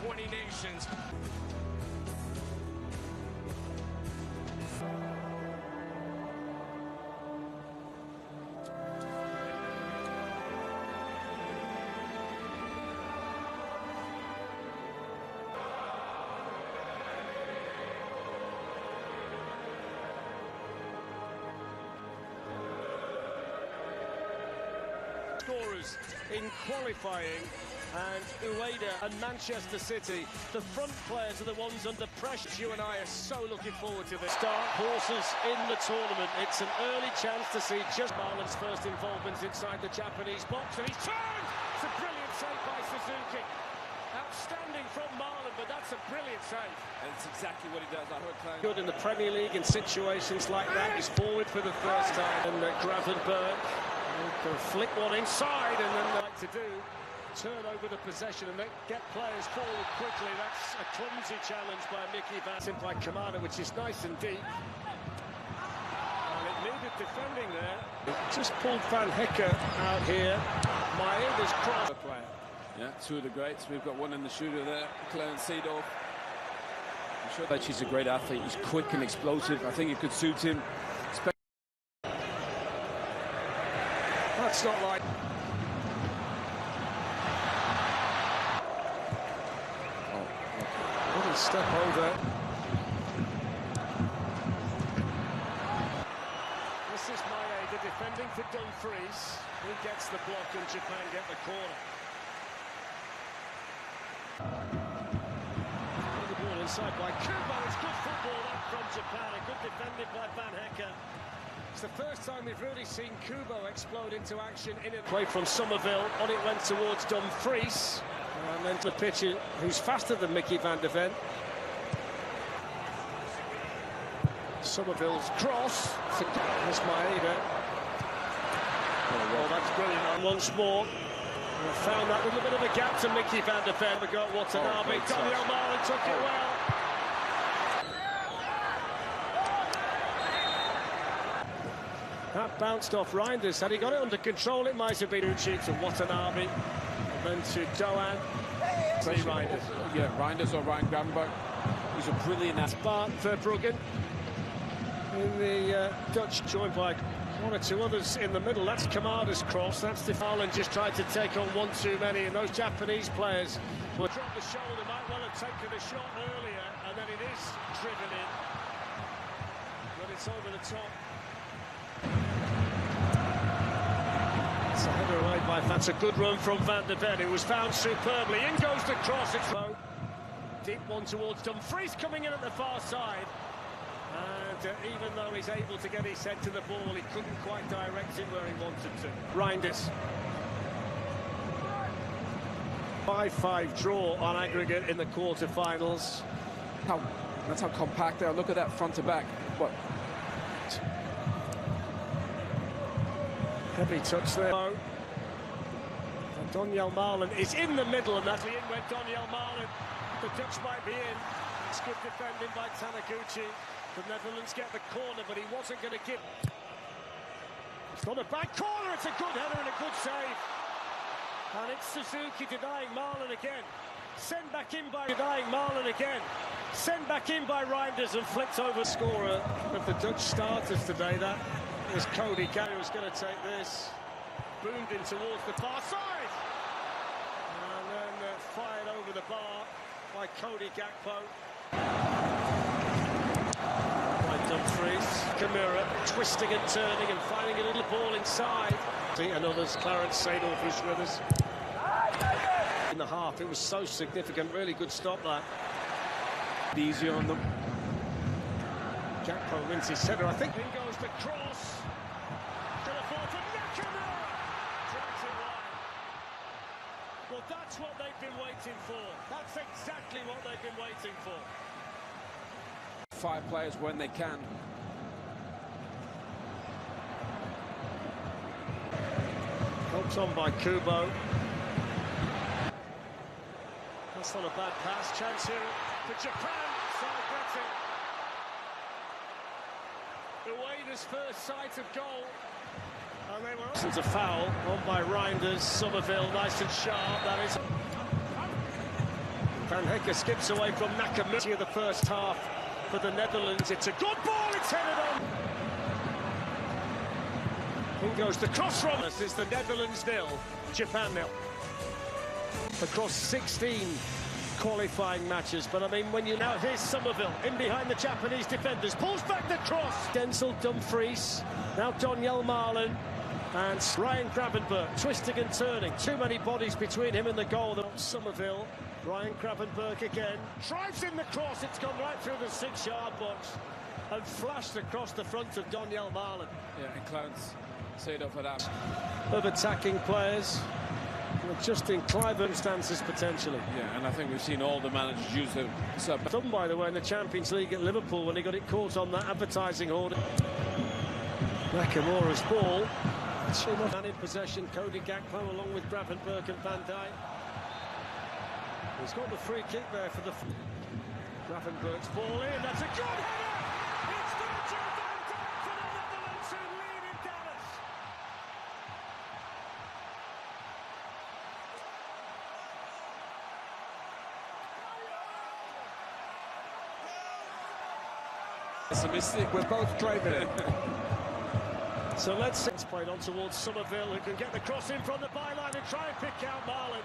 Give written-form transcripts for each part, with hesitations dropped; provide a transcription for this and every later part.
20 nations. Scorers in qualifying, and Ueda and Manchester City, the front players are the ones under pressure. You and I are so looking forward to this. Dark horses in the tournament. It's an early chance to see just Marlon's first involvement inside the Japanese box, and he's turned! It's a brilliant save by Suzuki. Outstanding from Marlon, but that's a brilliant save. And it's exactly what he does. I heard playing good in the Premier League in situations like that. He's forward for the first time, and Gravenberg can flick one inside, and then they like to do turn over the possession and get players forward quickly. That's a clumsy challenge by Mickey Van Dijk by Kamada, which is nice and deep. And it needed defending there. Just pulled Van Hecker out here. Maeda's cross. Yeah, two of the greats. We've got one in the shooter there, Clarence Seedorf. I'm sure that he's a great athlete. He's quick and explosive. I think it could suit him. That's not like... Little step over. This is Maeda defending for Dumfries. He gets the block and Japan get the corner. The ball inside by Kubo. It's good football that from Japan. A good defending by Van Hecker. It's the first time we've really seen Kubo explode into action in it. Play from Somerville, on it went towards Dumfries. And then to the pitcher, who's faster than Mickey van der Ven. Somerville's cross. There's Maeda. Oh, that's brilliant. And once more, we found that little bit of a gap to Mickey van der Ven. We got Watanabe. Daniel Marlon took it well. That bounced off Reinders. Had he got it under control, it might have been Uchi to Watanabe. And then to Doan. Say Reinders. Yeah, Reinders or Ryan Gravenberg. He's a brilliant athlete. Bart Verbruggen in the Dutch, joined by one or two others in the middle. That's Kamada's cross. That's the Harlan just tried to take on one too many, and those Japanese players will drop the shoulder. Might well have taken the shot earlier, and then it is driven in. But it's over the top. It's a header away by... That's a good run from Van der Ven. It was found superbly. In goes the cross. It's low. Deep one towards Dumfries, coming in at the far side. And even though he's able to get his head to the ball, he couldn't quite direct it where he wanted to. Reinders. 5-5 draw on aggregate in the quarter-finals. That's how compact they are. Look at that front to back. What? Heavy touch there. And Daniel Marlon is in the middle, and that's the in where Daniel Marlon. The Dutch might be in. It's good defending by Taniguchi. The Netherlands get the corner, but he wasn't going to give. It's not a bad corner. It's a good header and a good save. And it's Suzuki denying Marlon again. Sent back in by denying Marlon again. Sent back in by Reinders and flipped over. Scorer of the Dutch starters today. That is Cody Gakpo, who's going to take this. Boomed in towards the far side. And then fired over the bar by Cody Gakpo. By Dumfries. Kamura twisting and turning and finding a little ball inside. And others, Clarence Seedorf, who's with us. In the half, it was so significant. Really good stop that. Easy on them. Gakpo wins his header. I think in goes the cross. Gonna fall for Nakamura. Drags it wide. Well, that's what they've been waiting for. That's exactly what they've been waiting for. 5 players when they can. Helped on by Kubo. That's not a bad pass. Chance here for Japan. Side gets it. Ueda's first sight of goal. And they were... This is a foul on by Reinders. Somerville, nice and sharp. That is... Van Hecke skips away from Nakamura in the first half for the Netherlands. It's a good ball, it's headed on. In goes the cross from us. It's the Netherlands 0, Japan 0. Across 16 qualifying matches, but I mean, when you now, here's Somerville in behind the Japanese defenders, pulls back the cross. Denzel Dumfries, now Donyell Malen, and Ryan Gravenberch twisting and turning. Too many bodies between him and the goal. Somerville, Ryan Gravenberch again, drives in the cross, it's gone right through the 6-yard box and flashed across the front of Donyell Malen. Yeah, and Clarence Seedorf for that. Of attacking players. Just in Cliburn stances potentially. Yeah, and I think we've seen all the managers use the sub. Done, by the way, in the Champions League at Liverpool when he got it caught on that advertising order. Nakamura's ball. Man in possession, Cody Gakpo along with Gravenberch and Van Dijk. He's got the free kick there for the... Gravenberch's ball in, that's a good header! It's Virgil van Dijk for the Netherlands who lead in Dallas. Pessimistic. We're both driving. So let's see. It's played on towards Somerville, who can get the cross in from the byline and try and pick out Malen.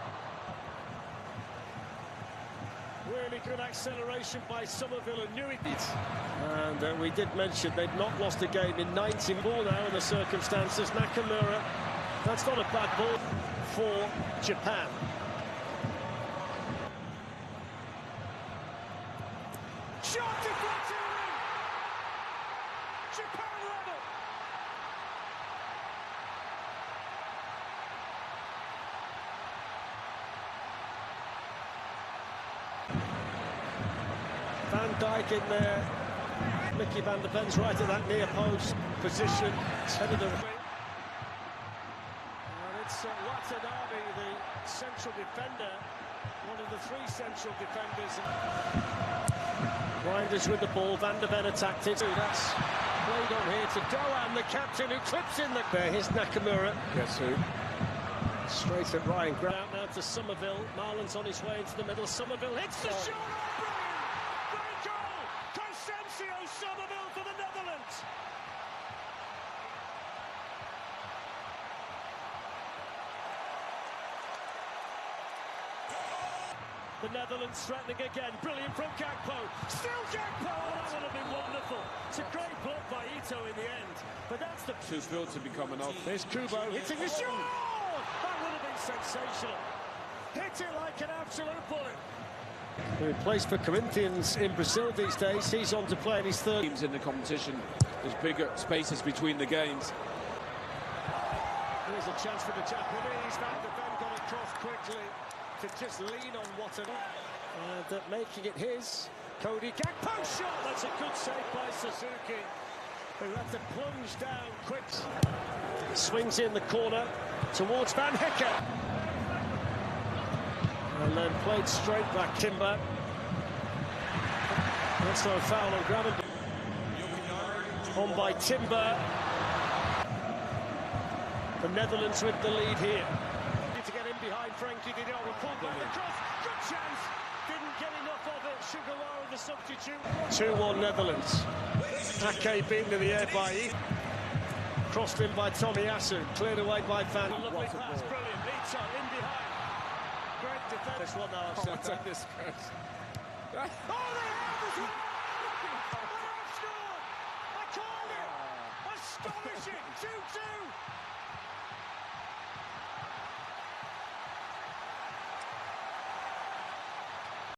Really good acceleration by Somerville, who knew it. And we did mention they'd not lost a game in 90 ball now in the circumstances. Nakamura, that's not a bad ball for Japan. Shot deflected! Japan level! Van Dijk in there. Mickey van der Ven's right at that near post position. It's headed away. And it's Watanabe, the central defender. One of the 3 central defenders. Reinders with the ball. Van der Ven attacked it. That's played on here to Doan, the captain, who clips in the... There, here's Nakamura. Guess who? Straight at Ryan. Out now to Somerville. Marlon's on his way into the middle. Somerville hits the shot. Great goal! Consencio Somerville for the Netherlands. The Netherlands threatening again. Brilliant from Gakpo. Still Gakpo! Oh, that would have been wonderful. It's a great block by Ito in the end. But that's the... 2 fields to be coming off. There's Kubo hitting the shot! That would have been sensational. Hit it like an absolute bullet. He plays for Corinthians in Brazil these days. He's on to play in his 3rd. Teams in the competition. There's bigger spaces between the games. Here's a chance for the Japanese. Van der Ven got across quickly to just lean on Watanabe. And making it his. Cody Gakpo shot. That's a good save by Suzuki, who had to plunge down quick. Swings in the corner towards Van Hecke. And then played straight back. Timber. That's no foul on Gravenberch. On by Timber. The Netherlands with the lead here. To get in behind Frankie Didot. Pulled back across. Good chance. Didn't get enough of it. Sugawara the substitute. 2-1 Netherlands. Ake beaten in the air by Ito. Crossed in by Tomiyasu. Cleared away by Van. Lovely pass. Brilliant. Ito in behind. Great defense. This one now. Oh, take this first. Oh, they have as well! They have scored! I called it! Astonishing! 2-2!